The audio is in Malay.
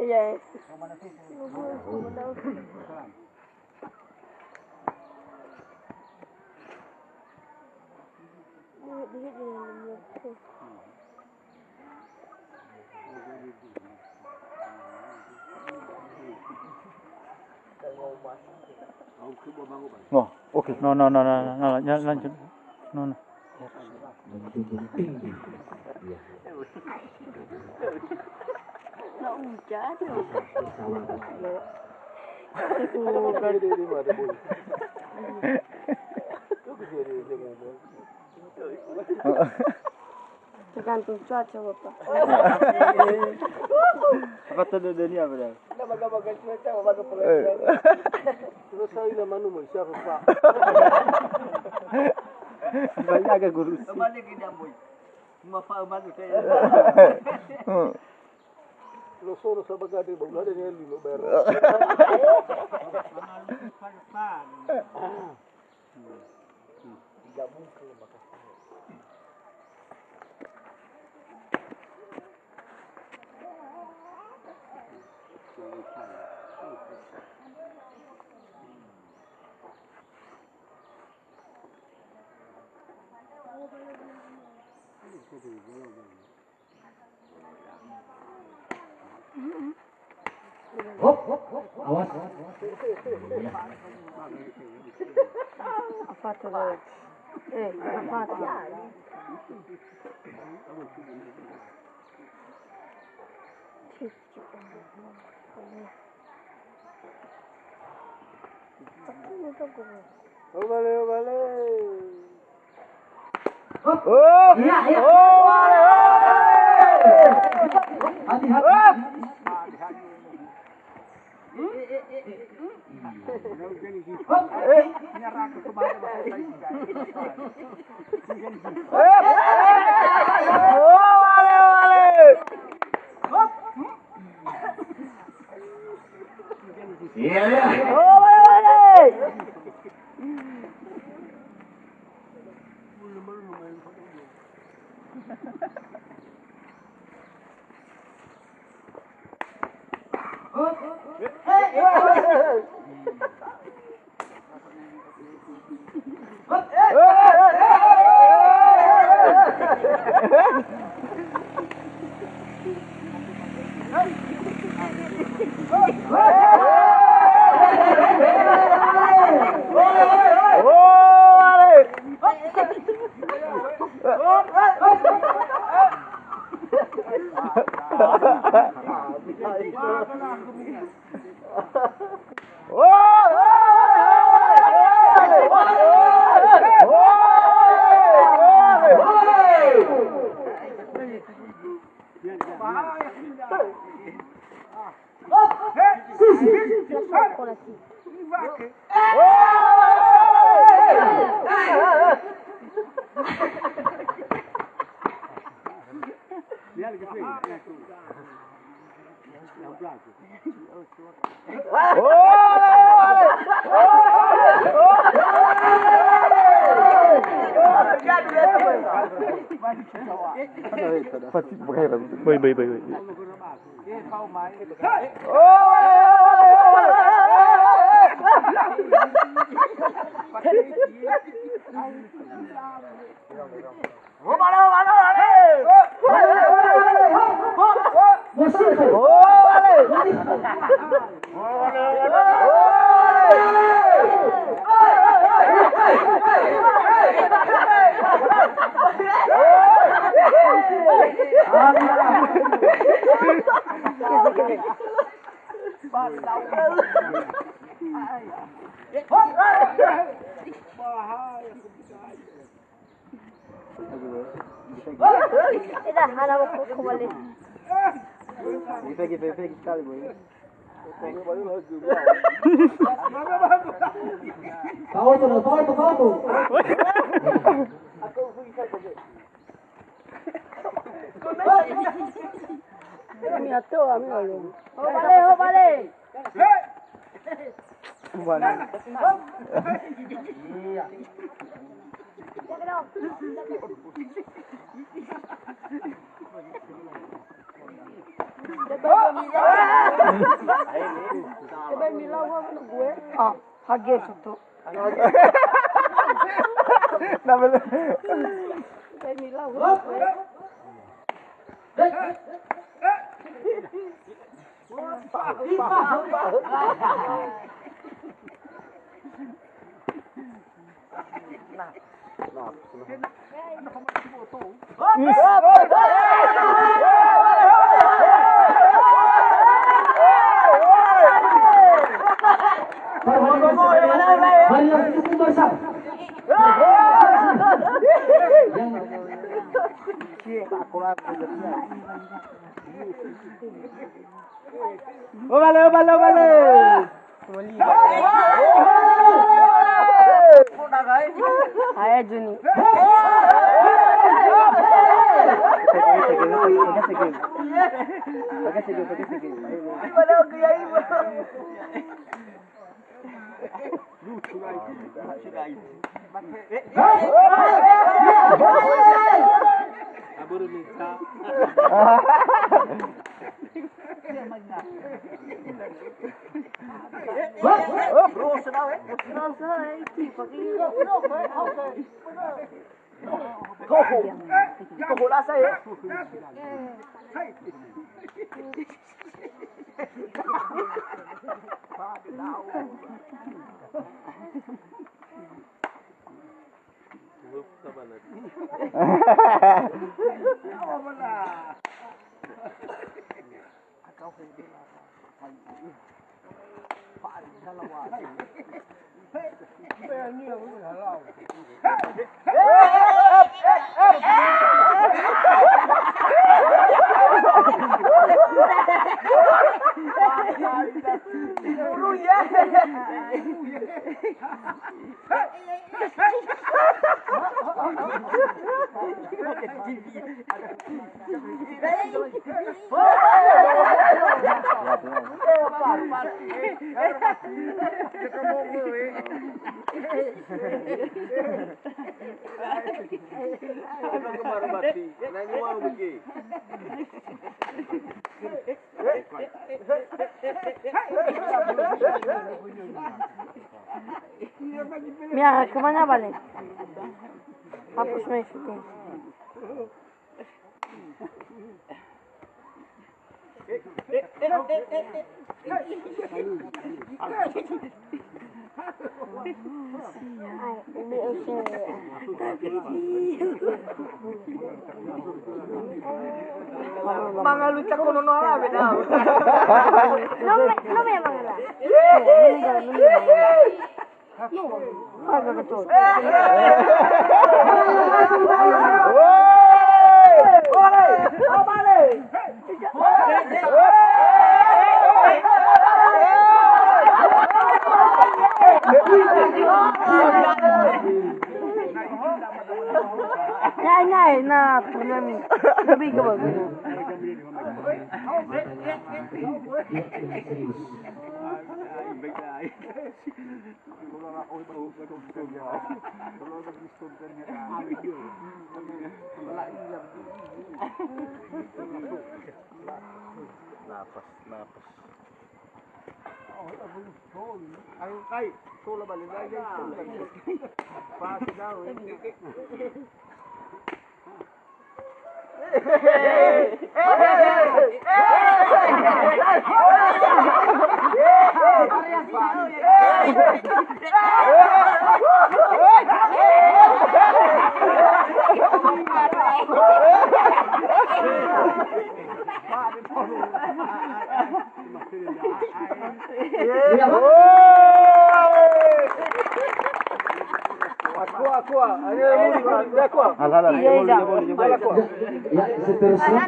Iya. Oh, oke. No, lanjut. No. Tergantung cuaca Bapak. Apa tuh dunia berapa? Baga-baga cuaca, baga pengajian. Terus saya nak manu siapa Pak? Banyak agak gurus. Mana kita boy? Mafa manu saya. Lo solo sa baga de baga de ni lo bayar. Gabung ke makasih. Hop, awas. Apa tuh? Apa tuh? Balik. Hati-hati. Baik. Pegi sekali boy. Tahu tuh. Balik. Pagi satu. Nama lu. Saya milau. Bale. Ayah Juni. Mia, kemana balik? Hapus syuting. Mga lucha ko nono abe daw. No me mangala. Agak betul. Nah, lebih ke bagus. Napas. Ayo kai, tula balik lagi. Pas daw. Aqua. Halal. Ya, seterusnya.